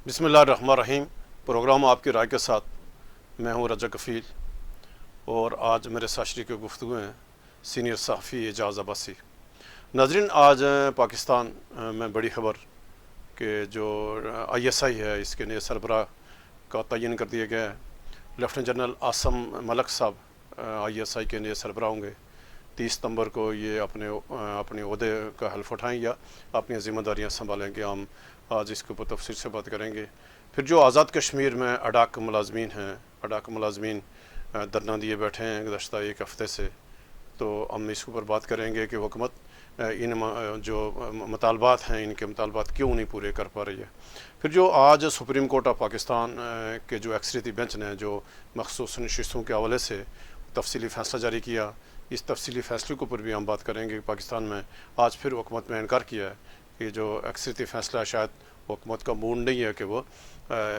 بسم اللہ الرحمن الرحیم۔ پروگرام آپ کی رائے کے ساتھ میں ہوں رجا کفیل، اور آج میرے ساتھ شریک گفتگو ہیں سینئر صحافی اعجاز عباسی۔ ناظرین، آج پاکستان میں بڑی خبر کہ جو ISI ہے اس کے نئے سربراہ کا تعین کر دیا گیا ہے۔ لیفٹیننٹ جنرل عاصم ملک صاحب ISI کے نئے سربراہ ہوں گے۔ 30 ستمبر کو یہ اپنے عہدے کا حلف اٹھائیں یا اپنی ذمہ داریاں سنبھالیں گے۔ ہم آج اس کے اوپر تفصیل سے بات کریں گے۔ پھر جو آزاد کشمیر میں اڈاک ملازمین ہیں، اڈاک ملازمین دھرنا دیے بیٹھے ہیں گزشتہ ایک ہفتے سے، تو ہم اس کے اوپر بات کریں گے کہ حکومت ان جو مطالبات ہیں، ان کے مطالبات کیوں نہیں پورے کر پا رہی ہے۔ پھر جو آج سپریم کورٹ آف پاکستان کے جو ایکسریتی بینچ نے جو مخصوص نشستوں کے حوالے سے تفصیلی فیصلہ جاری کیا، اس تفصیلی فیصلے کے اوپر بھی ہم بات کریں گے۔ پاکستان میں آج پھر حکومت نے انکار کیا ہے کہ جو ایکسریتی فیصلہ شاید حکومت کا موڈ نہیں ہے کہ وہ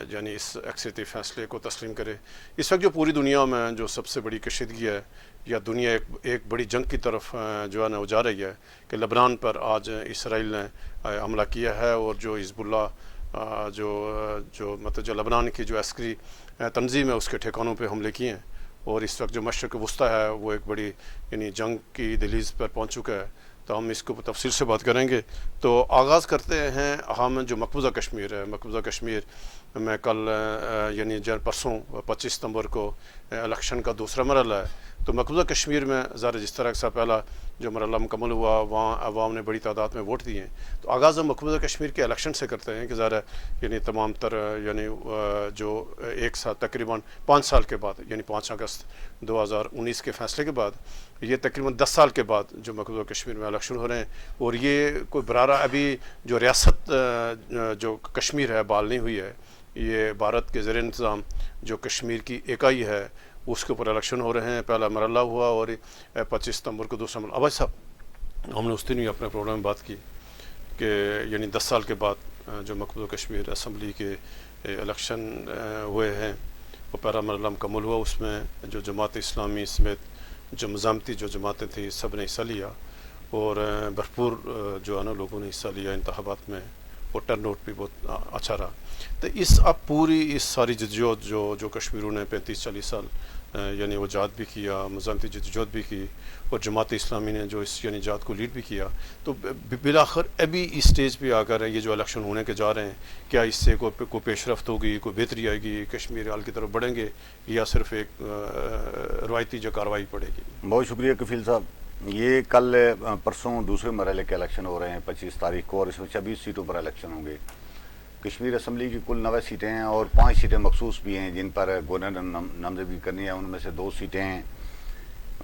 یعنی اس ایکسریتی فیصلے کو تسلیم کرے۔ اس وقت جو پوری دنیا میں جو سب سے بڑی کشیدگی ہے، یا دنیا ایک بڑی جنگ کی طرف جو ہے نا وہ جا رہی ہے کہ لبنان پر آج اسرائیل نے حملہ کیا ہے، اور جو حزب اللہ جو مطلب جو لبنان کی جو عسکری تنظیم ہے اس کے ٹھکانوں پہ حملے کیے ہیں، اور اس وقت جو مشرق وسطیٰ ہے وہ ایک بڑی یعنی جنگ کی دہلیز پر پہنچ چکا ہے۔ تو ہم اس کو تفصیل سے بات کریں گے۔ تو آغاز کرتے ہیں ہم جو مقبوضہ کشمیر ہے۔ مقبوضہ کشمیر میں کل یعنی پرسوں 25 ستمبر کو الیکشن کا دوسرا مرحلہ ہے۔ تو مقبوضہ کشمیر میں ذرا جس طرح سے پہلا جو مرحلہ مکمل ہوا وہاں عوام نے بڑی تعداد میں ووٹ دیے ہیں، تو آغاز ہم مقبوضہ کشمیر کے الیکشن سے کرتے ہیں کہ ذرا یعنی تمام تر یعنی جو ایک سال تقریباً 5 سال کے بعد، یعنی 5 اگست 2019 کے فیصلے کے بعد، یہ تقریباً 10 سال کے بعد جو مقبوضہ کشمیر میں الیکشن ہو رہے ہیں، اور یہ کوئی برارہ ابھی جو ریاست جو کشمیر ہے بحال نہیں ہوئی ہے۔ یہ بھارت کے زیر انتظام جو کشمیر کی اکائی ہے اس کے اوپر الیکشن ہو رہے ہیں۔ پہلا مرحلہ ہوا اور 25 ستمبر کو دوسرا مرحلہ۔ ابھائی صاحب، ہم نے اس دن بھی اپنے پروگرام میں بات کی کہ یعنی 10 سال کے بعد جو مقبوضہ کشمیر اسمبلی کے الیکشن ہوئے ہیں، وہ پہلا مرحلہ مکمل ہوا۔ اس میں جو جماعت اسلامی سمیت جو مزاحمتی جو جماعتیں تھیں سب نے حصہ لیا، اور بھرپور جو ہے نا لوگوں نے حصہ لیا انتخابات میں، اور ٹرن آؤٹ بھی بہت اچھا رہا۔ تو اب پوری اس ساری جدوجہد جو کشمیروں نے 35-40 سال یعنی وہ جہاد بھی کیا، مزاحمتی جدوجہد بھی کی، اور جماعت اسلامی نے جو اس یعنی جہاد کو لیڈ بھی کیا، تو بالآخر ابھی اس سٹیج پہ آ کر یہ جو الیکشن ہونے کے جا رہے ہیں، کیا اس سے کوئی پیش رفت ہوگی، کوئی بہتری آئے گی، کشمیر حال کی طرف بڑھیں گے، یا صرف ایک روایتی جو کارروائی پڑے گی؟ بہت شکریہ کفیل صاحب۔ یہ کل پرسوں دوسرے مرحلے کے الیکشن ہو رہے ہیں 25 تاریخ کو، اور اس میں 26 سیٹوں پر الیکشن ہوں گے۔ کشمیر اسمبلی کی کل 9 سیٹیں ہیں، اور 5 سیٹیں مخصوص بھی ہیں جن پر گورنر نامزدگی کرنی ہے۔ ان میں سے 2 سیٹیں ہیں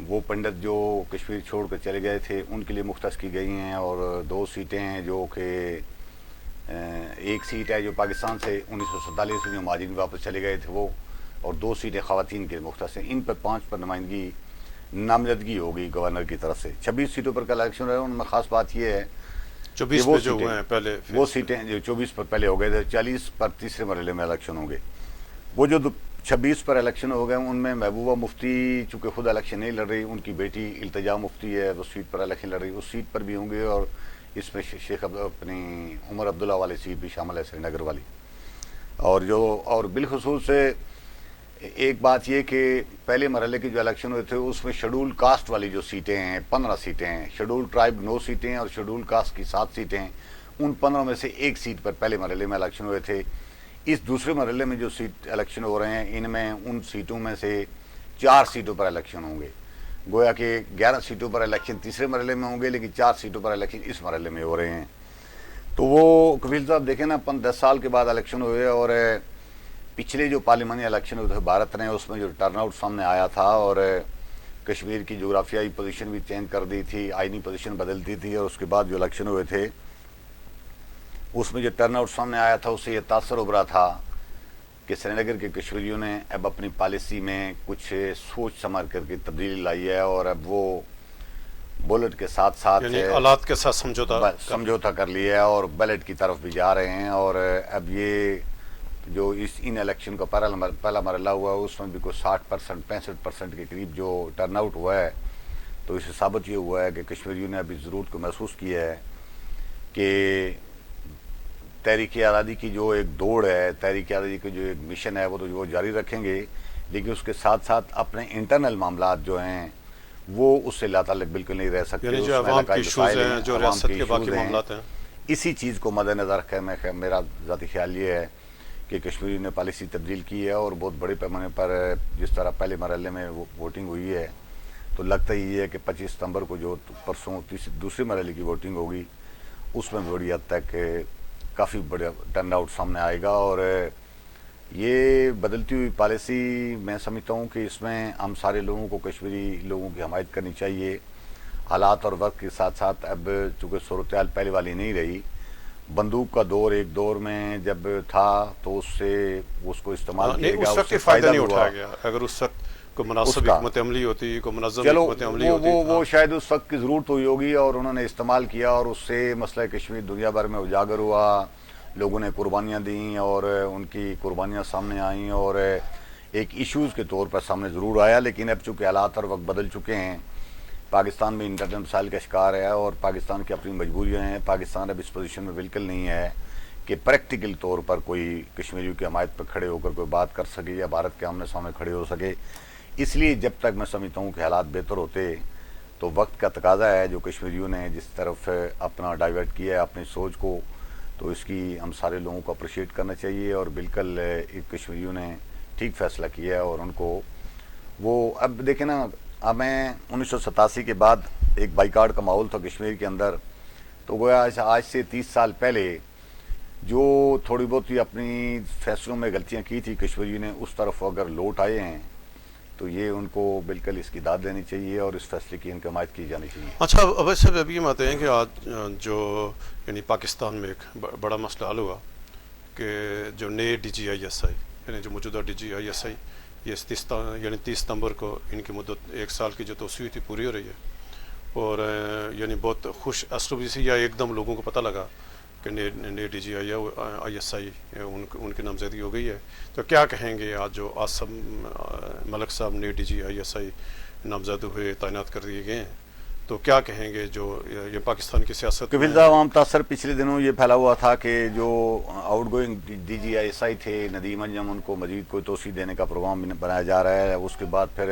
وہ پنڈت جو کشمیر چھوڑ کر چلے گئے تھے ان کے لیے مختص کی گئی ہیں، اور 2 سیٹیں ہیں جو کہ ایک سیٹ ہے جو پاکستان سے 1947 میں جو مہاجرین واپس چلے گئے تھے وہ، اور 2 سیٹیں خواتین کے مختص ہیں۔ ان پر 5 پر نمائندگی نامزدگی ہوگی گورنر کی طرف سے۔ 26 سیٹوں پر کا الیکشن ہے، ان میں خاص بات یہ ہے 24 پہ جو ہوئے ہیں پہلے، وہ سیٹیں جو 24 پر پہلے ہو گئے تھے، 40 پر تیسرے مرحلے میں الیکشن ہوں گے۔ وہ جو 26 پر الیکشن ہو گئے ان میں محبوبہ مفتی چونکہ خود الیکشن نہیں لڑ رہی، ان کی بیٹی التجا مفتی ہے وہ سیٹ پر الیکشن لڑ رہی، اس سیٹ پر بھی ہوں گے، اور اس میں شیخ اپنی عمر عبداللہ والی سیٹ بھی شامل ہے، سری نگر والی۔ اور بالخصوص ایک بات یہ کہ پہلے مرحلے کے جو الیکشن ہوئے تھے اس میں شیڈول کاسٹ والی جو سیٹیں ہیں 15 سیٹیں ہیں، شیڈول ٹرائب 9 سیٹیں ہیں، اور شیڈول کاسٹ کی 7 سیٹیں ہیں۔ ان 15 میں سے ایک سیٹ پر پہلے مرحلے میں الیکشن ہوئے تھے۔ اس دوسرے مرحلے میں جو سیٹ الیکشن ہو رہے ہیں ان میں ان سیٹوں میں سے 4 سیٹوں پر الیکشن ہوں گے۔ گویا کہ 11 سیٹوں پر الیکشن تیسرے مرحلے میں ہوں گے، لیکن 4 سیٹوں پر الیکشن اس مرحلے میں ہو رہے ہیں۔ تو وہ کفیل صاحب دیکھیں نا 10 سال کے بعد الیکشن ہوئے، اور پچھلے جو پارلیمانی الیکشن ہوئے تھے بھارت نے اس میں جو ٹرن آؤٹ سامنے آیا تھا، اور کشمیر کی جغرافیائی پوزیشن بھی چینج کر دی تھی، آئینی پوزیشن بدل دی تھی، اور اس کے بعد جو الیکشن ہوئے تھے اس میں جو ٹرن آؤٹ سامنے آیا تھا اس سے یہ تاثر ابھرا تھا کہ سری نگر کے کشمیریوں نے اب اپنی پالیسی میں کچھ سوچ سمجھ کر کے تبدیلی لائی ہے، اور اب وہ بولٹ کے ساتھ ساتھ یعنی آلات کے ساتھ سمجھوتا کر لیا ہے، اور بیلٹ کی طرف بھی جا رہے ہیں۔ اور اب یہ جو ان الیکشن کا پہلا مرحلہ ہوا اس میں بھی کوئی 60% 65% کے قریب جو ٹرن آؤٹ ہوا ہے، تو اس سے ثابت یہ ہوا ہے کہ کشمیریوں نے ابھی ضرورت کو محسوس کیا ہے کہ تحریک آزادی کی جو ایک دوڑ ہے، تحریک آزادی کی جو ایک مشن ہے، وہ تو وہ جاری رکھیں گے، لیکن اس کے ساتھ ساتھ اپنے انٹرنل معاملات جو ہیں وہ اس سے لا تعلق بالکل نہیں رہ سکتے. یعنی اس جو میں عوام علاقائی کی ایشوز مسائل ہیں، جو عوام ریاست کے ایشوز باقی ہیں. معاملات ہیں، اسی چیز کو مد نظر رکھے میرا ذاتی خیال یہ ہے کہ کشمیری نے پالیسی تبدیل کی ہے، اور بہت بڑے پیمانے پر جس طرح پہلے مرحلے میں ووٹنگ ہوئی ہے، تو لگتا ہی ہے کہ 25 ستمبر کو جو پرسوں دوسرے مرحلے کی ووٹنگ ہوگی اس میں بڑی حد تک کافی بڑا ٹرن آؤٹ سامنے آئے گا. اور یہ بدلتی ہوئی پالیسی میں سمجھتا ہوں کہ اس میں ہم سارے لوگوں کو، کشمیری لوگوں کی حمایت کرنی چاہیے. حالات اور وقت کے ساتھ ساتھ اب چونکہ صورتحال پہلے والی نہیں رہی، بندوق کا دور ایک دور میں جب تھا تو اس کو استعمال کیا نہیں، گیا، اس وقت سے یہ فائدہ نہیں بھی ہوا. اٹھایا گیا. اگر اس وقت کوئی مناسب حکمت عملی ہوتی، کوئی منظم چلو حکمت عملی ہوتی. وہ شاید اس وقت کی ضرورت ہوئی ہوگی اور انہوں نے استعمال کیا، اور اس سے مسئلہ کشمیر دنیا بھر میں اجاگر ہوا، لوگوں نے قربانیاں دیں اور ان کی قربانیاں سامنے آئیں، اور ایک ایشوز کے طور پر سامنے ضرور آیا. لیکن اب چونکہ حالات اور وقت بدل چکے ہیں، پاکستان میں انٹرنل مسائل کا شکار ہے اور پاکستان کی اپنی مجبوریاں ہیں. پاکستان اب اس پوزیشن میں بالکل نہیں ہے کہ پریکٹیکل طور پر کوئی کشمیریوں کی حمایت پر کھڑے ہو کر کوئی بات کر سکے یا بھارت کے آمنے سامنے کھڑے ہو سکے. اس لیے جب تک میں سمجھتا ہوں کہ حالات بہتر ہوتے تو وقت کا تقاضا ہے جو کشمیریوں نے جس طرف اپنا ڈائیورٹ کیا ہے اپنی سوچ کو، تو اس کی ہم سارے لوگوں کو اپریشیٹ کرنا چاہیے. اور بالکل کشمیریوں نے ٹھیک فیصلہ کیا ہے، اور ان کو وہ اب دیکھیں نا، ہمیں 1987 کے بعد ایک بائیکاٹ کا ماحول تھا کشمیر کے اندر، تو گویا آج سے 30 سال پہلے جو تھوڑی بہت ہی اپنی فیصلوں میں غلطیاں کی تھی کشمیریوں نے، اس طرف اگر لوٹ آئے ہیں تو یہ ان کو بالکل اس کی داد دینی چاہیے اور اس فیصلے کی ان کی حمایت کی جانی چاہیے. اچھا، اب صاحب ابھی یہ باتیں ہیں کہ آج جو یعنی پاکستان میں ایک بڑا مسئلہ حل ہوا کہ جو نئے ڈی جی آئی ایس آئی، یعنی جو موجودہ ڈی جی آئی ایس آئی، یہ 30 ستمبر کو ان کی مدت 1 سال کی جو توسیع تھی پوری ہو رہی ہے. اور یعنی بہت خوش اسلوبی سے یا ایک دم لوگوں کو پتہ لگا کہ نئے ڈی جی آئی ایس آئی ان کی نامزدگی ہو گئی ہے. تو کیا کہیں گے آج جو عاصم ملک صاحب نئے ڈی جی آئی ایس آئی نامزد ہوئے، تعینات کر دیے گئے ہیں، تو کیا کہیں گے جو یہ پاکستان کی سیاست کفیل صاحب، عام تاثر پچھلے دنوں یہ پھیلا ہوا تھا کہ جو outgoing D G I S I تھے ندیم انجم، ان کو مزید کوئی توسیع دینے کا پروگرام بنایا جا رہا ہے. اس کے بعد پھر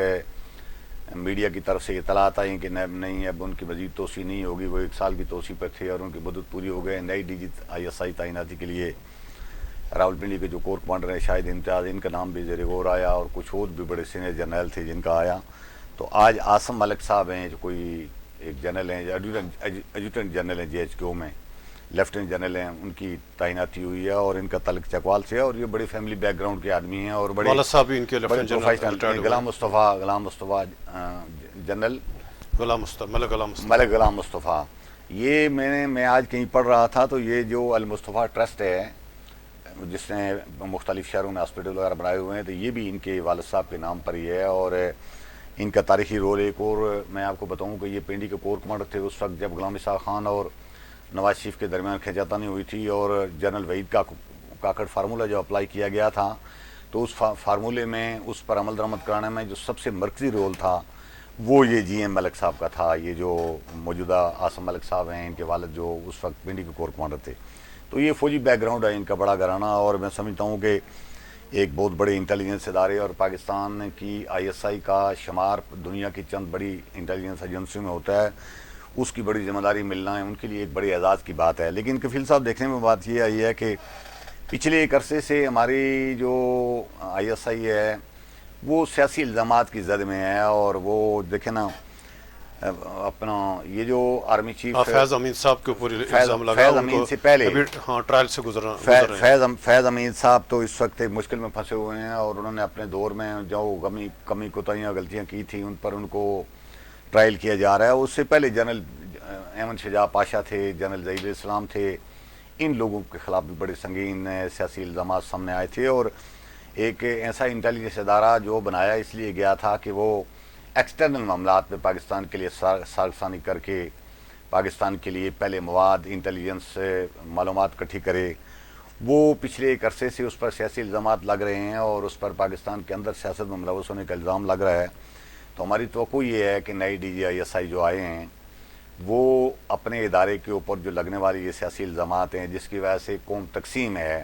میڈیا کی طرف سے اطلاعات آئیں کہ نہیں، اب ان کی مزید توسیع نہیں ہوگی، وہ 1 سال کی توسیع پر تھے اور ان کی مدت پوری ہو گئے. نئی ڈی جی آئی ایس آئی تعیناتی کے لیے راولپنڈی کے جو کور کمانڈر ہیں شاہد امتیاز، ان کا نام بھی زیر غور آیا، اور کچھ اور بھی بڑے سینئر جرنیل تھے جن کا آیا. تو آج عاصم ملک صاحب ہیں جو کوئی ایک جنرل ہیں، ایڈجوٹنٹ جنرل ہیں جے ایچ کیو میں، لیفٹیننٹ جنرل ہیں، ان کی تعیناتی ہوئی ہے اور ان کا تعلق چکوال سے ہے، اور یہ بڑے فیملی بیک گراؤنڈ کے آدمی ہیں اور بڑے والد صاحب بھی ان کے lieutenant general Ghulam Mustafa general ملک غلام مصطفیٰ. یہ میں آج کہیں پڑھ رہا تھا تو یہ جو المصطفیٰ ٹرسٹ ہے جس نے مختلف شہروں میں ہاسپٹل وغیرہ بنائے ہوئے ہیں، تو یہ بھی ان کے والد صاحب کے نام پر ہی ہے. اور ان کا تاریخی رول ایک اور میں آپ کو بتاؤں کہ یہ پنڈی کے کور کمانڈر تھے اس وقت جب غلام اسحاق خان اور نواز شریف کے درمیان کھینچاتانی ہوئی تھی، اور جنرل وحید کاکڑ فارمولہ جو اپلائی کیا گیا تھا، تو اس فارمولے میں اس پر عمل درآمد کرانے میں جو سب سے مرکزی رول تھا وہ یہ جی ایم ملک صاحب کا تھا. یہ جو موجودہ عاصم ملک صاحب ہیں، ان کے والد جو اس وقت پنڈی کے کور کمانڈر تھے. تو یہ فوجی بیک گراؤنڈ ہے ان کا بڑا گھرانہ، اور میں سمجھتا ہوں کہ ایک بہت بڑے انٹیلیجنس ادارے اور پاکستان کی آئی ایس آئی کا شمار دنیا کی چند بڑی انٹیلیجنس ایجنسیوں میں ہوتا ہے، اس کی بڑی ذمہ داری ملنا ہے ان کے لیے ایک بڑے اعزاز کی بات ہے. لیکن کفیل صاحب دیکھنے میں بات یہ آئی ہے کہ پچھلے ایک عرصے سے ہماری جو آئی ایس آئی ہے وہ سیاسی الزامات کی زد میں ہے. اور وہ دیکھیں نا، اپنا یہ جو آرمی چیف فیض امین صاحب کے اوپر الزام لگا، فیض امین سے پہلے ٹرائل سے گزر رہے ہیں. فیض امین صاحب تو اس وقت ایک مشکل میں پھنسے ہوئے ہیں، اور انہوں نے اپنے دور میں جو کمی کوتاہیاں غلطیاں کی تھیں ان پر ان کو ٹرائل کیا جا رہا ہے. اس سے پہلے جنرل احمد شجاع پاشا تھے، جنرل ظہیر اسلام تھے، ان لوگوں کے خلاف بھی بڑے سنگین سیاسی الزامات سامنے آئے تھے. اور ایک ایسا انٹیلیجنس ادارہ جو بنایا اس لیے گیا تھا کہ وہ ایکسٹرنل معاملات میں پاکستان کے لیے سازشانی کر کے پاکستان کے لیے پہلے مواد انٹیلیجنس معلومات اکٹھی کرے. وہ پچھلے ایک عرصے سے اس پر سیاسی الزامات لگ رہے ہیں اور اس پر پاکستان کے اندر سیاست میں ملوث ہونے کا الزام لگ رہا ہے. تو ہماری توقع یہ ہے کہ نئی ڈی جی آئی ایس آئی جو آئے ہیں وہ اپنے ادارے کے اوپر جو لگنے والی یہ سیاسی الزامات ہیں جس کی وجہ سے قوم تقسیم ہے،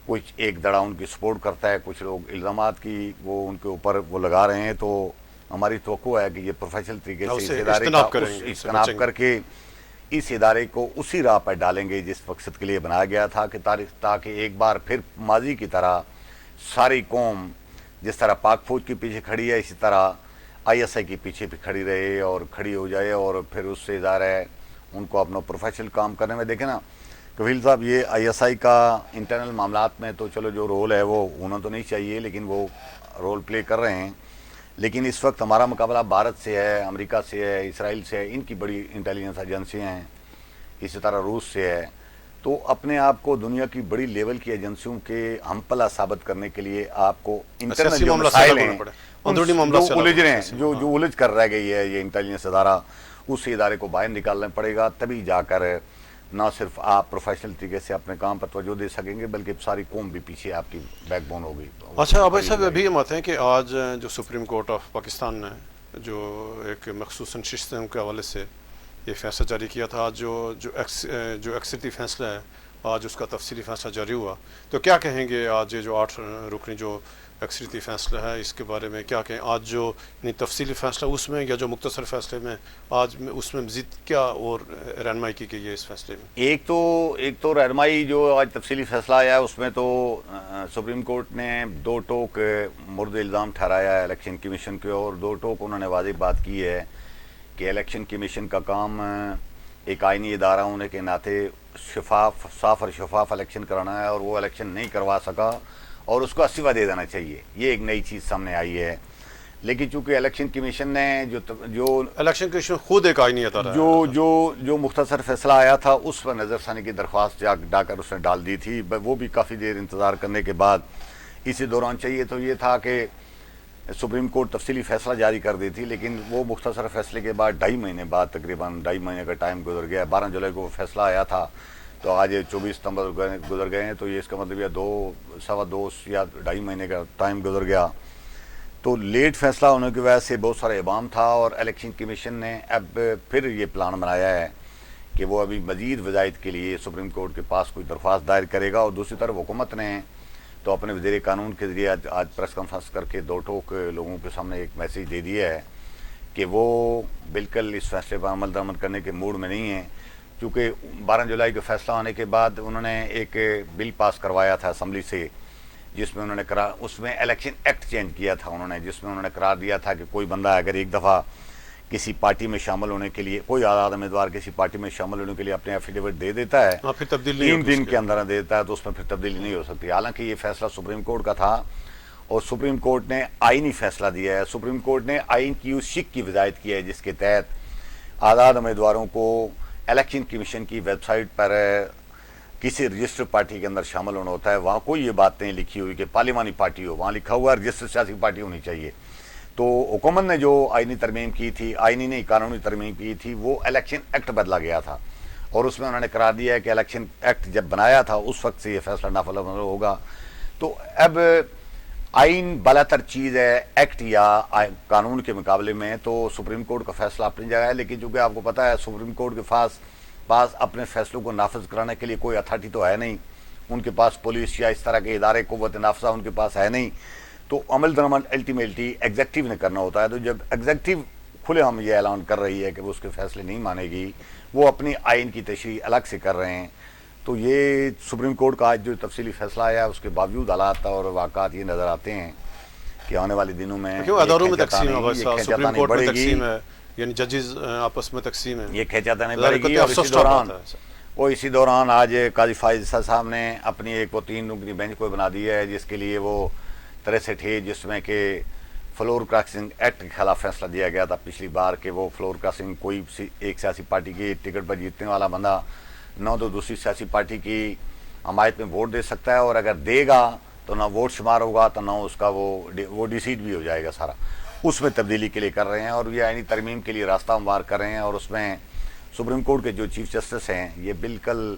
کچھ ایک دڑا ان کی سپورٹ کرتا ہے، کچھ لوگ الزامات کی وہ ان کے اوپر وہ لگا رہے ہیں، تو ہماری توقع ہے کہ یہ پروفیشنل طریقے سے اس ادارے کا اجتناب کر کے اس ادارے کو اسی راہ پر ڈالیں گے جس مقصد کے لیے بنایا گیا تھا، کہ تاکہ ایک بار پھر ماضی کی طرح ساری قوم جس طرح پاک فوج کے پیچھے کھڑی ہے اسی طرح آئی ایس آئی کے پیچھے بھی کھڑی رہے اور کھڑی ہو جائے، اور پھر اس سے ظاہر ہے ان کو اپنا پروفیشنل کام کرنے میں دیکھیں نا کفیل صاحب، یہ آئی ایس آئی کا انٹرنل معاملات میں تو چلو جو رول ہے وہ ہونا تو نہیں چاہیے، لیکن وہ رول پلے کر رہے ہیں، لیکن اس وقت ہمارا مقابلہ بھارت سے ہے، امریکہ سے ہے، اسرائیل سے ہے، ان کی بڑی انٹیلیجنس ایجنسیاں ہیں، اسی طرح روس سے ہے، تو اپنے آپ کو دنیا کی بڑی لیول کی ایجنسیوں کے ہم پلہ ثابت کرنے کے لیے آپ کو انٹرنل جو مسائل ہیں جو الجھ رہے ہیں، جو الجھ کر رہ گئی ہے یہ انٹیلیجنس ادارہ، اس ادارے کو باہر نکالنا پڑے گا، تبھی جا کر نہ صرف آپ پروفیشنل طریقے سے اپنے کام پر توجہ دے سکیں گے بلکہ ساری قوم بھی پیچھے آپ کی بیک بون ہوگی۔ اچھا ابھی صاحب ابھی یہ مت ہے کہ آج جو سپریم کورٹ آف پاکستان نے جو ایک مخصوص نشستوں کے حوالے سے یہ فیصلہ جاری کیا تھا، آج جو اکثریتی فیصلہ ہے آج اس کا تفصیلی فیصلہ جاری ہوا، تو کیا کہیں گے آج یہ جو 8 رکنی جو اکثریتی فیصلہ ہے اس کے بارے میں کیا کہیں؟ آج جو تفصیلی فیصلہ اس میں یا جو مختصر فیصلے میں آج اس میں مزید کیا اور رہنمائی کی گئی ہے اس فیصلے میں؟ ایک تو رہنمائی جو آج تفصیلی فیصلہ آیا ہے اس میں تو سپریم کورٹ نے 2 ٹوک مورد الزام ٹھہرایا ہے الیکشن کمیشن کے، اور 2 ٹوک انہوں نے واضح بات کی ہے کہ الیکشن کمیشن کا کام ایک آئینی ادارہ ہونے کے ناطے صاف اور شفاف الیکشن کرانا ہے، اور وہ الیکشن نہیں کروا سکا اور اس کو استعفیٰ دے دینا چاہیے، یہ ایک نئی چیز سامنے آئی ہے۔ لیکن چونکہ الیکشن کمیشن نے جو الیکشن کمیشن خود ایک آئینی ادارہ جو مختصر فیصلہ آیا تھا اس پر نظر ثانی کی درخواست جا کر اس نے ڈال دی تھی، وہ بھی کافی دیر انتظار کرنے کے بعد اسی دوران چاہیے تو یہ تھا کہ سپریم کورٹ تفصیلی فیصلہ جاری کر دی تھی، لیکن وہ مختصر فیصلے کے بعد 2.5 مہینے بعد تقریباً 2.5 مہینے کا ٹائم گزر گیا، 12 جولائی کو وہ فیصلہ آیا تھا، تو آج 24 ستمبر گزر گئے ہیں، تو یہ اس کا مطلب یہ 2 یا 2.5 مہینے کا ٹائم گزر گیا، تو لیٹ فیصلہ ہونے کی وجہ سے بہت سارا ابہام تھا، اور الیکشن کمیشن نے اب پھر یہ پلان بنایا ہے کہ وہ ابھی مزید وضاحت کے لیے سپریم کورٹ کے پاس کوئی درخواست دائر کرے گا، اور دوسری طرف حکومت نے تو اپنے وزیر قانون کے ذریعے آج پریس کانفرنس کر کے 2 ٹوک لوگوں کے سامنے ایک میسیج دے دیا ہے کہ وہ بالکل اس فیصلے پر عمل درآمد کرنے کے موڈ میں نہیں ہیں، کیونکہ 12 جولائی کا فیصلہ ہونے کے بعد انہوں نے ایک بل پاس کروایا تھا اسمبلی سے، جس میں انہوں نے اس میں الیکشن ایکٹ چینج کیا تھا انہوں نے، جس میں انہوں نے قرار دیا تھا کہ کوئی بندہ اگر ایک دفعہ کسی پارٹی میں شامل ہونے کے لیے، کوئی آزاد امیدوار کسی پارٹی میں شامل ہونے کے لیے اپنے ایفیڈیوٹ دے دیتا ہے، پھر تبدیلی 3 دن کے اندر دے دیتا ہے، تو اس میں پھر تبدیلی نہیں ہو سکتی۔ حالانکہ یہ فیصلہ سپریم کورٹ کا تھا، اور سپریم کورٹ نے آئینی فیصلہ دیا ہے، سپریم کورٹ نے آئین کی اس شق کی وضاحت کی ہے جس کے تحت آزاد امیدواروں کو الیکشن کمیشن کی ویب سائٹ پر کسی رجسٹر پارٹی کے اندر شامل ہونا ہوتا ہے، وہاں کوئی یہ بات نہیں لکھی ہوئی کہ پارلیمانی پارٹی ہو، وہاں لکھا ہوا ہے رجسٹر سیاسی پارٹی ہونی چاہیے۔ تو حکومت نے جو آئینی ترمیم کی تھی، آئینی نہیں قانونی ترمیم کی تھی، وہ الیکشن ایکٹ بدلا گیا تھا، اور اس میں انہوں نے قرار دیا ہے کہ الیکشن ایکٹ جب بنایا تھا اس وقت سے یہ فیصلہ نافذ ہوگا۔ تو اب آئین بالاتر چیز ہے ایکٹ یا قانون کے مقابلے میں، تو سپریم کورٹ کا فیصلہ اپنی جگہ ہے، لیکن چونکہ آپ کو پتہ ہے سپریم کورٹ کے پاس اپنے فیصلوں کو نافذ کرانے کے لیے کوئی اتھارٹی تو ہے نہیں، ان کے پاس پولیس یا اس طرح کے ادارے قوت نافذہ ان کے پاس ہے نہیں، تو عمل درآمد الٹیمیٹلی ایگزیکٹو نے کرنا ہوتا ہے۔ تو جب ایگزیکٹو کھلے ہم یہ اعلان کر رہی ہے کہ وہ اس کے فیصلے نہیں مانے گی، وہ اپنی آئین کی تشریح الگ سے کر رہے ہیں، تو یہ سپریم کورٹ کا آج جو تفصیلی فیصلہ آیا ہے اس کے باوجود حالات اور واقعات یہ نظر آتے ہیں کہ آنے والی دنوں میں اداروں میں تقسیم ہے، سپریم کورٹ میں تقسیم ہے، یعنی ججز آپس میں تقسیم ہے، یہ کھینچاطانی بڑھے گی، اور اسی دوران آج قاضی فائز صاحب نے اپنی ایک وہ 3 رکنی بینچ کو بنا دی ہے جس کے لیے وہ 63 ہے، جس میں کہ فلور کراسنگ ایکٹ کے خلاف فیصلہ دیا گیا تھا پچھلی بار کہ وہ فلور کراسنگ کوئی ایک سیاسی پارٹی کی ٹکٹ پر جیتنے والا بندہ نہ تو دوسری سیاسی پارٹی کی حمایت میں ووٹ دے سکتا ہے، اور اگر دے گا تو نہ ووٹ شمار ہوگا تو نہ اس کا وہ ڈیسیڈ بھی ہو جائے گا سارا، اس میں تبدیلی کے لیے کر رہے ہیں، اور یہ آئینی ترمیم کے لیے راستہ ہموار کر رہے ہیں، اور اس میں سپریم کورٹ کے جو چیف جسٹس ہیں یہ بالکل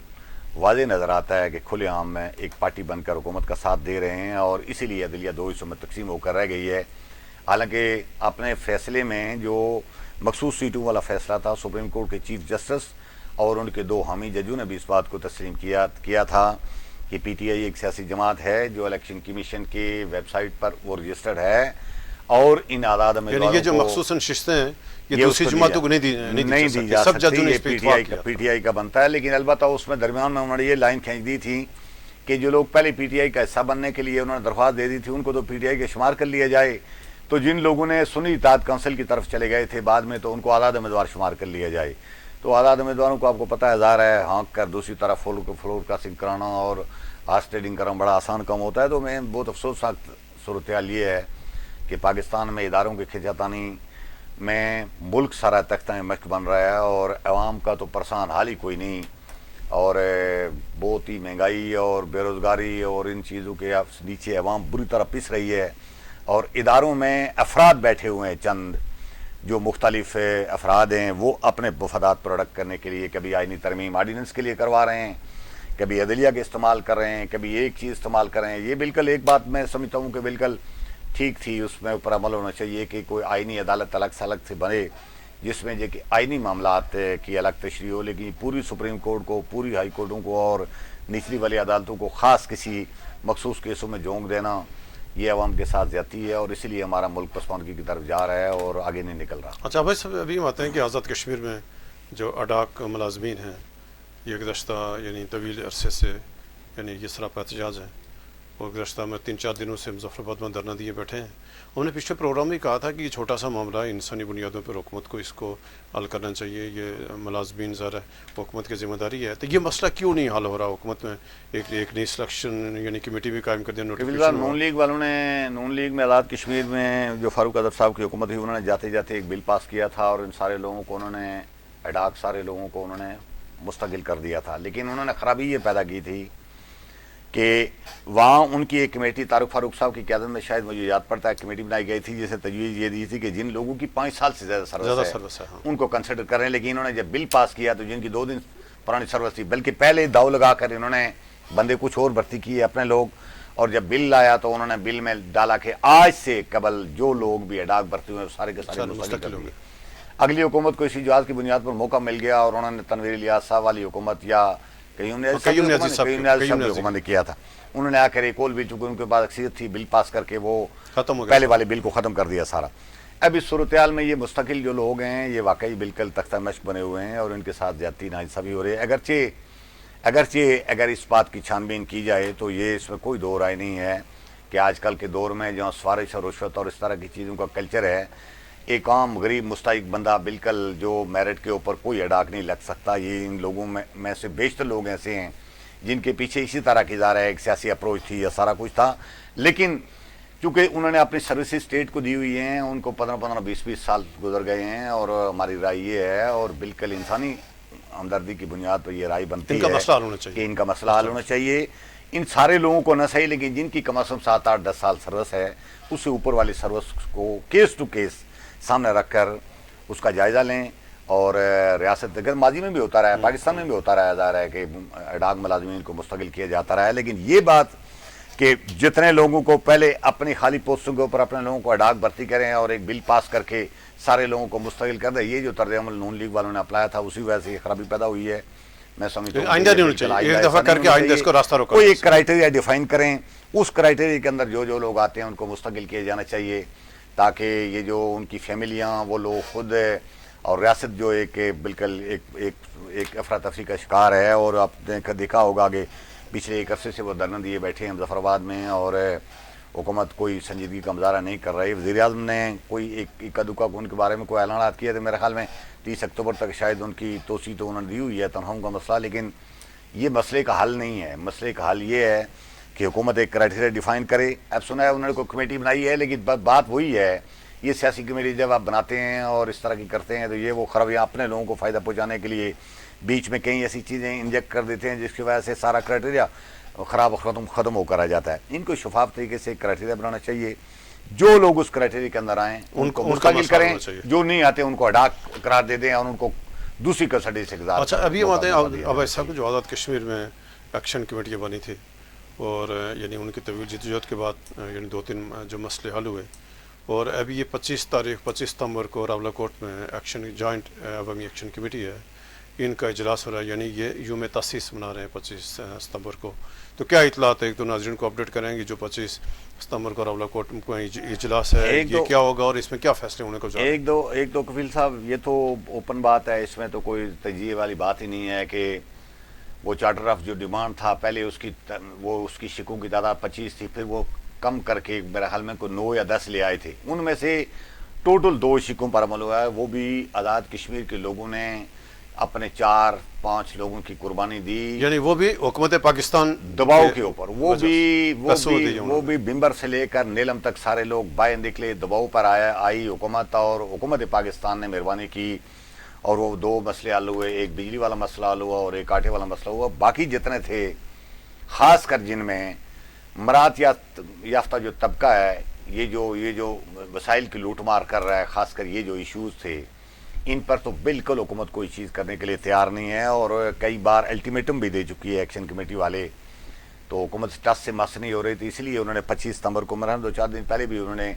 واضح نظر آتا ہے کہ کھلے عام میں ایک پارٹی بن کر حکومت کا ساتھ دے رہے ہیں، اور اسی لیے عدلیہ 2 حصوں میں تقسیم ہو کر رہ گئی ہے۔ حالانکہ اپنے فیصلے میں جو مخصوص سیٹوں والا فیصلہ تھا. سپریم کورٹ کے چیف جسٹس اور ان کے 2 حامی ججوں نے بھی اس بات کو تسلیم کیا تھا کہ پی ٹی آئی ایک سیاسی جماعت ہے جو الیکشن کمیشن کی ویب سائٹ پر وہ رجسٹرڈ ہے, اور ان آزاد امیدواروں یہ جو مخصوصاً ششتیں ہیں یہ دوسری جماعتوں کو نہیں دی جا سکتی, یہ پی ٹی آئی کا بنتا ہے. لیکن البتہ اس میں درمیان میں انہوں نے یہ لائن کھینچ دی تھی کہ جو لوگ پہلے پی ٹی آئی کا حصہ بننے کے لیے انہوں نے درخواست دے دی تھی ان کو تو پی ٹی آئی کے شمار کر لیا جائے, تو جن لوگوں نے سنی اتحاد کونسل کی طرف چلے گئے تھے بعد میں تو ان کو آزاد امیدوار شمار کر لیا جائے. تو آزاد امیدواروں کو آپ کو پتہ ہے ظاہر ہے ہانک کر دوسری طرف فلور کاسنگ کرانا اور ہارس ٹریڈنگ کرنا بڑا آسان کام ہوتا ہے. تو میں بہت افسوسناک صورتحال یہ ہے کہ پاکستان میں اداروں کی کھینچاتانی میں ملک سارا تختہ مشق بن رہا ہے اور عوام کا تو پریشان حال ہی کوئی نہیں, اور بہت ہی مہنگائی اور بے روزگاری اور ان چیزوں کے نیچے عوام بری طرح پس رہی ہے, اور اداروں میں افراد بیٹھے ہوئے ہیں چند جو مختلف افراد ہیں وہ اپنے مفادات پروڈکٹ کرنے کے لیے کبھی آئینی ترمیم آرڈیننس کے لیے کروا رہے ہیں, کبھی عدلیہ کے استعمال کر رہے ہیں, کبھی ایک چیز استعمال کر رہے ہیں. یہ بالکل ایک بات میں سمجھتا ہوں کہ بالکل ٹھیک تھی, اس میں اوپر عمل ہونا چاہیے کہ کوئی آئینی عدالت الگ سے بنے جس میں کہ آئینی معاملات کی الگ تشریح ہو, لیکن پوری سپریم کورٹ کو, پوری ہائی کورٹوں کو اور نچلی والی عدالتوں کو خاص کسی مخصوص کیسوں میں جھونک دینا یہ عوام کے ساتھ زیادتی ہے, اور اسی لیے ہمارا ملک پسماندگی کی طرف جا رہا ہے اور آگے نہیں نکل رہا. اچھا بھائی صاحب, ابھی بات ہے کہ آزاد کشمیر میں جو اڈاک ملازمین ہیں یہ گزشتہ یعنی طویل عرصے سے یعنی یہ سراپا احتجاج ہے, اور گزشتہ میں 3-4 دنوں سے مظفر آباد میں دھرنا دیے بیٹھے ہیں. انہوں نے پچھلے پروگرام میں کہا تھا کہ یہ چھوٹا سا معاملہ ہے, انسانی بنیادوں پر حکومت کو اس کو حل کرنا چاہیے, یہ ملازمین ظاہر ہے حکومت کی ذمہ داری ہے. تو یہ مسئلہ کیوں نہیں حل ہو رہا حکومت میں؟ ایک نئی سلیکشن یعنی کمیٹی بھی قائم کر دی, نون لیگ والوں نے, نون لیگ میں آزاد کشمیر میں جو فاروق اعظم صاحب کی حکومت تھی انہوں نے جاتے جاتے ایک بل پاس کیا تھا اور ان سارے لوگوں کو انہوں نے اڈاک سارے لوگوں کو انہوں نے مستقل کر دیا تھا. لیکن انہوں نے خرابی یہ پیدا کی تھی کہ وہاں ان کی ایک کمیٹی طارق فاروق صاحب کی قیادت میں شاید مجھے یاد پڑتا ہے کمیٹی بنائی گئی تھی جسے تجویز یہ دی تھی کہ جن لوگوں کی 5 سال سے زیادہ سروس ہے ان کو کنسیڈر کریں. لیکن انہوں نے جب بل پاس کیا تو جن کی 2 دن پرانی سروس تھی بلکہ پہلے داؤ لگا کر انہوں نے بندے کچھ اور بھرتی کیے اپنے لوگ, اور جب بل آیا تو انہوں نے بل میں ڈالا کہ آج سے قبل جو لوگ بھی اڈاک بھرتی ہوئے سارے کے سارے مستقل کر دیے. اگلی حکومت کو اسی جواز کی بنیاد پر موقع مل گیا اور انہوں نے تنویر الیاس صاحب والی حکومت یا قیوم نیاز صاحب کی حکومت نے کیا تھا, انہوں نے آ کر ایک اور بل چونکہ ان کے پاس اکثریت تھی بل پاس کر کے وہ پہلے والے بل کو ختم کر دیا سارا. اب اس صورتحال میں یہ مستقل جو لوگ ہیں یہ واقعی بالکل تختہ مشق بنے ہوئے ہیں اور ان کے ساتھ زیادتی ناانصافی ہو رہی ہے. اگرچہ اگر اس بات کی چھان بین کی جائے تو یہ اس میں کوئی دو رائے نہیں ہے کہ آج کل کے دور میں جہاں سفارش اور رشوت اور اس طرح کی چیزوں کا کلچر ہے, ایک عام غریب مستحق بندہ بالکل جو میرٹ کے اوپر کوئی اڈاک نہیں لگ سکتا. یہ ان لوگوں میں سے بیشتر لوگ ایسے ہیں جن کے پیچھے اسی طرح کی ظاہر ہے ایک سیاسی اپروچ تھی یا سارا کچھ تھا, لیکن چونکہ انہوں نے اپنی سروسز اسٹیٹ کو دی ہوئی ہیں, ان کو 15-20 سال گزر گئے ہیں, اور ہماری رائے یہ ہے اور بالکل انسانی ہمدردی کی بنیاد پر یہ رائے بنتی ہے کہ ان کا مسئلہ حل ہونا چاہیے. ان سارے لوگوں کو نہ صحیح لیکن جن کی کم از کم 7-8-10 سال سروس ہے اس سے اوپر والی سروس کو کیس ٹو کیس سامنے رکھ کر اس کا جائزہ لیں. اور ریاست اگر ماضی میں بھی ہوتا رہا ہے, پاکستان میں بھی ہوتا رہا جا رہا ہے کہ اڈاک ملازمین کو مستقل کیا جاتا رہا ہے, لیکن یہ بات کہ جتنے لوگوں کو پہلے اپنی خالی پوسٹوں کے اوپر اپنے لوگوں کو اڈاک بھرتی کریں اور ایک بل پاس کر کے سارے لوگوں کو مستقل کر دیں, یہ جو طرز عمل نون لیگ والوں نے اپنایا تھا اسی وجہ سے یہ خرابی پیدا ہوئی ہے. میں سمجھتا ہوں کوئی ایک کرائٹیریا ڈیفائن کریں, اس کرائٹیریا کے اندر جو لوگ آتے ہیں ان کو مستقل کیا جانا چاہیے تاکہ یہ جو ان کی فیملیاں وہ لوگ خود اور ریاست جو ایک بالکل ایک افراتفری کا شکار ہے. اور آپ نے دیکھا ہوگا کہ پچھلے ایک عرصے سے وہ دھرنا دیے بیٹھے ہیں مظفر آباد میں اور حکومت کوئی سنجیدگی کا مظاہرہ نہیں کر رہی. وزیر اعظم نے کوئی ایک اکا دکا ان کے بارے میں کوئی اعلانات کیے تھے, میرے خیال میں 30 اکتوبر تک شاید ان کی توسیع تو انہوں نے دی ہوئی ہے تنخواہوں کا مسئلہ, لیکن یہ مسئلے کا حل نہیں ہے. مسئلے کا حل یہ ہے کہ حکومت ایک کرائٹیریا ڈیفائن کرے. اب سنا ہے انہوں نے کوئی کمیٹی بنائی ہے, لیکن بات وہی ہے یہ سیاسی کمیٹی جب آپ بناتے ہیں اور اس طرح کی کرتے ہیں تو یہ وہ خرابیاں اپنے لوگوں کو فائدہ پہنچانے کے لیے بیچ میں کئی ایسی چیزیں انجیکٹ کر دیتے ہیں جس کی وجہ سے سارا کرائٹیریا خراب ختم ہو کر آ جاتا ہے. ان کو شفاف طریقے سے کرائٹیریا بنانا چاہیے, جو لوگ اس کرائٹیریا کے اندر آئیں ان کو مستقل کریں, جو نہیں آتے ان کو اڈاک قرار دے دیں اور ان کو دوسری کسٹڈی سے گزار. اچھا ابھی ہم آتے ہیں اب ایسا جو آزاد کشمیر میں ایکشن کمیٹیاں بنی تھی اور یعنی ان کی طویل جدوجہد کے بعد یعنی 2-3 جو مسئلے حل ہوئے اور ابھی یہ 25 ستمبر کو راولہ کوٹ میں ایکشن جوائنٹ عوامی ایکشن کمیٹی ہے، ان کا اجلاس ہو رہا ہے، یعنی یہ یوم تاسیس منا رہے ہیں 25 ستمبر کو. تو کیا اطلاعات ہے؟ ایک تو ناظرین کو اپڈیٹ کریں گے جو 25 ستمبر کو راولہ کوٹ میں اجلاس ہے یہ کیا ہوگا اور اس میں کیا فیصلے ہونے کو جا رہے ہیں؟ ایک دو کفیل صاحب، یہ تو اوپن بات ہے، اس میں تو کوئی تجزیے والی بات ہی نہیں ہے کہ وہ چارٹر آف جو ڈیمانڈ تھا پہلے اس کی شکوں کی تعداد 25 تھی، پھر وہ کم کر کے میرے حال میں کوئی 9 یا 10 لے آئے تھے. ان میں سے ٹوٹل 2 شکوں پر عمل ہوا ہے، وہ بھی آزاد کشمیر کے لوگوں نے اپنے 4-5 لوگوں کی قربانی دی، یعنی وہ بھی حکومت پاکستان دباؤ کے اوپر. وہ بھی بمبر سے لے کر نیلم تک سارے لوگ باہر نکلے، دباؤ پر آئی حکومت، اور حکومت پاکستان نے مہربانی کی اور وہ 2 مسئلے حل ہوئے، ایک بجلی والا مسئلہ حل ہوا اور ایک آٹے والا مسئلہ ہوا. باقی جتنے تھے، خاص کر جن میں مراعات یافتہ جو طبقہ ہے، یہ جو وسائل کی لوٹ مار کر رہا ہے، خاص کر یہ جو ایشوز تھے، ان پر تو بالکل حکومت کوئی چیز کرنے کے لیے تیار نہیں ہے، اور کئی بار الٹیمیٹم بھی دے چکی ہے ایکشن کمیٹی والے. تو حکومت ٹس سے مس نہیں ہو رہی تھی، اس لیے انہوں نے 25 ستمبر کو، 2-4 دن پہلے بھی انہوں نے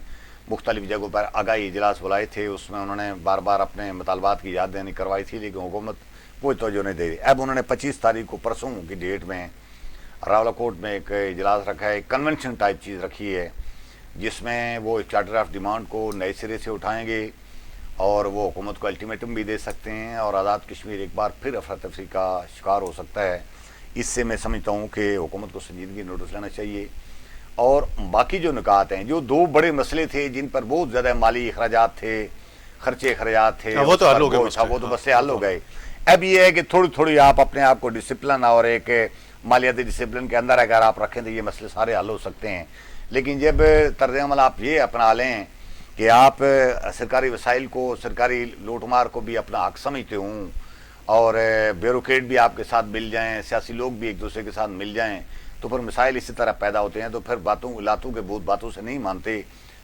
مختلف جگہوں پر آگاہی اجلاس بلائے تھے. اس میں انہوں نے بار بار اپنے مطالبات کی یاد دہانی کروائی تھی، لیکن حکومت کوئی توجہ نہیں دے رہی. اب انہوں نے 25 تاریخ کو، پرسوں کی ڈیٹ میں، راولہ کوٹ میں ایک اجلاس رکھا ہے، ایک کنونشن ٹائپ چیز رکھی ہے، جس میں وہ چارٹر آف ڈیمانڈ کو نئے سرے سے اٹھائیں گے اور وہ حکومت کو الٹیمیٹم بھی دے سکتے ہیں، اور آزاد کشمیر ایک بار پھر افراتفری کا شکار ہو سکتا ہے. اس سے میں سمجھتا ہوں کہ حکومت کو سنجیدگی نوٹس لینا چاہیے. اور باقی جو نکات ہیں، جو 2 بڑے مسئلے تھے جن پر بہت زیادہ مالی اخراجات تھے، خرچے اخراجات تھے، وہ تو حل ہو گئے، وہ تو مسئلے حل ہو گئے. اب یہ ہے کہ تھوڑی تھوڑی آپ اپنے آپ کو ڈسپلن اور ایک مالیاتی ڈسپلن کے اندر اگر آپ رکھیں تو یہ مسئلے سارے حل ہو سکتے ہیں. لیکن جب طرز عمل آپ یہ اپنا لیں کہ آپ سرکاری وسائل کو، سرکاری لوٹ مار کو بھی اپنا حق سمجھتے ہوں، اور بیوروکریٹ بھی آپ کے ساتھ مل جائیں، سیاسی لوگ بھی ایک دوسرے کے ساتھ مل جائیں، تو پھر مسائل اسی طرح پیدا ہوتے ہیں. تو پھر لاتوں کے بھوت باتوں سے نہیں مانتے.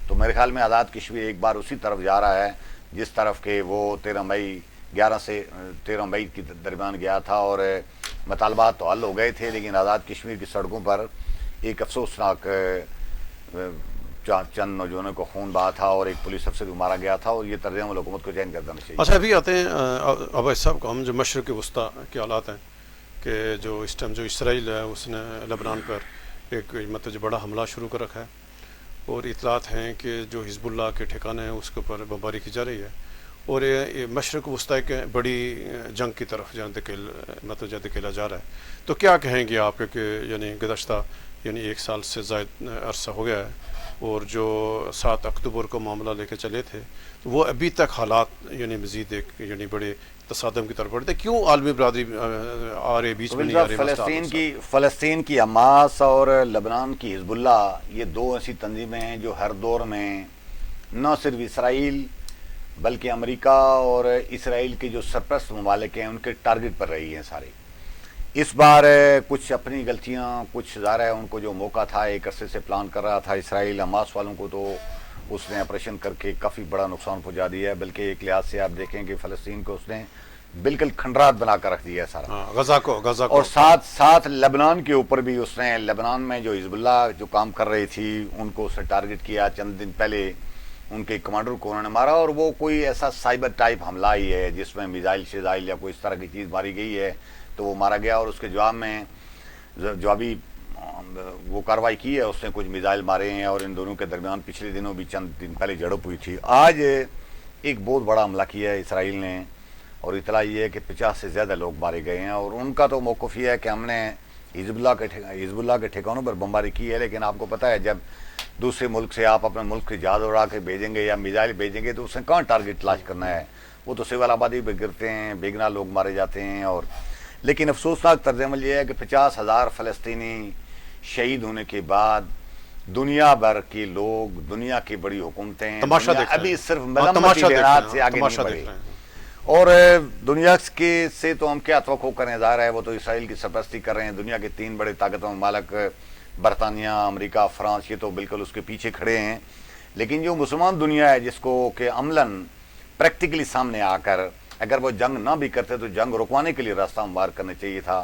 تو میرے خیال میں آزاد کشمیر ایک بار اسی طرف جا رہا ہے جس طرف کہ وہ 11 سے 13 مئی کے درمیان گیا تھا، اور مطالبات تو حل ہو گئے تھے، لیکن آزاد کشمیر کی سڑکوں پر ایک افسوسناک چند نوجوانوں کو خون بہا تھا اور ایک پولیس افسر بھی مارا گیا تھا، اور یہ طرز عمل حکومت کو چینج کر دینا چاہیے. اچھا، ابھی آتے ہیں عبید صاحب کو. ہم جو مشرق وسطیٰ کے حالات ہیں کہ جو اس ٹائم جو اسرائیل ہے اس نے لبنان پر ایک مطلب جو بڑا حملہ شروع کر رکھا ہے، اور اطلاعات ہیں کہ جو حزب اللہ کے ٹھکانے ہیں اس کے اوپر بمباری کی جا رہی ہے، اور یہ مشرق وسطیٰ ایک بڑی جنگ کی طرف جہاں دھکیلا جا رہا ہے. تو کیا کہیں گے آپ کہ یعنی گزشتہ 1 سال سے زائد عرصہ ہو گیا ہے، اور جو 7 اکتوبر کو معاملہ لے کے چلے تھے، تو وہ ابھی تک حالات یعنی مزید ایک یعنی بڑے تصادم کی طرف بڑھتے، کیوں عالمی برادری آ رہے بیچ میں نہیں آ رہے؟ فلسطین کی حماس اور لبنان کی حزب اللہ، یہ 2 ایسی تنظیمیں ہیں جو ہر دور میں نہ صرف اسرائیل بلکہ امریکہ اور اسرائیل کے جو سرپرست ممالک ہیں ان کے ٹارگٹ پر رہی ہیں سارے. اس بار کچھ اپنی غلطیاں، کچھ ظاہر ہے ان کو جو موقع تھا ایک عرصے سے پلان کر رہا تھا اسرائیل، حماس والوں کو تو اس نے آپریشن کر کے کافی بڑا نقصان پہنچا دیا ہے. بلکہ ایک لحاظ سے آپ دیکھیں کہ فلسطین کو اس نے بالکل کھنڈرات بنا کر رکھ دیا ہے سارا، غزہ کو اور ساتھ لبنان کے اوپر بھی اس نے، لبنان میں جو حزب اللہ جو کام کر رہی تھی ان کو اس نے ٹارگٹ کیا. چند دن پہلے ان کے کمانڈر کو انہوں نے مارا، اور وہ کوئی ایسا سائبر ٹائپ حملہ ہی ہے جس میں میزائل شیزائل یا کوئی اس طرح کی چیز ماری گئی ہے، تو وہ مارا گیا. اور اس کے جواب میں جوابی وہ کارروائی کی ہے، اس نے کچھ میزائل مارے ہیں، اور ان دونوں کے درمیان پچھلے دنوں بھی چند دن پہلے جھڑپ ہوئی تھی. آج ایک بہت بڑا حملہ کیا ہے اسرائیل نے، اور اطلاع یہ ہے کہ 50 سے زیادہ لوگ مارے گئے ہیں. اور ان کا تو موقف یہ ہے کہ ہم نے حزب اللہ کے ٹھکانوں پر بمباری کی ہے، لیکن آپ کو پتہ ہے جب دوسرے ملک سے آپ اپنے ملک کے جہاز اڑا کے بھیجیں گے یا میزائل بھیجیں گے تو اس نے کہاں ٹارگٹ تلاش کرنا ہے، وہ تو سول آبادی پہ گرتے ہیں، بے گناہ لوگ مارے جاتے ہیں. اور لیکن افسوسناک طرز عمل یہ ہے کہ 50,000 فلسطینی شہید ہونے کے بعد دنیا بھر کے لوگ، دنیا کی بڑی حکومتیں ابھی صرف مذمت کی لحاظ سے آگے نہیں بڑھے. اور دنیا کے سے تو ہم کیا توقع کریں، ظاہر ہے وہ تو اسرائیل کی سرپرستی کر رہے ہیں. دنیا کے 3 بڑے طاقتور ممالک برطانیہ، امریکہ، فرانس، یہ تو بالکل اس کے پیچھے کھڑے ہیں. لیکن جو مسلمان دنیا ہے جس کو کہ عملاً پریکٹیکلی سامنے آ کر اگر وہ جنگ نہ بھی کرتے تو جنگ رکوانے کے لیے راستہ ہموار کرنا چاہیے تھا،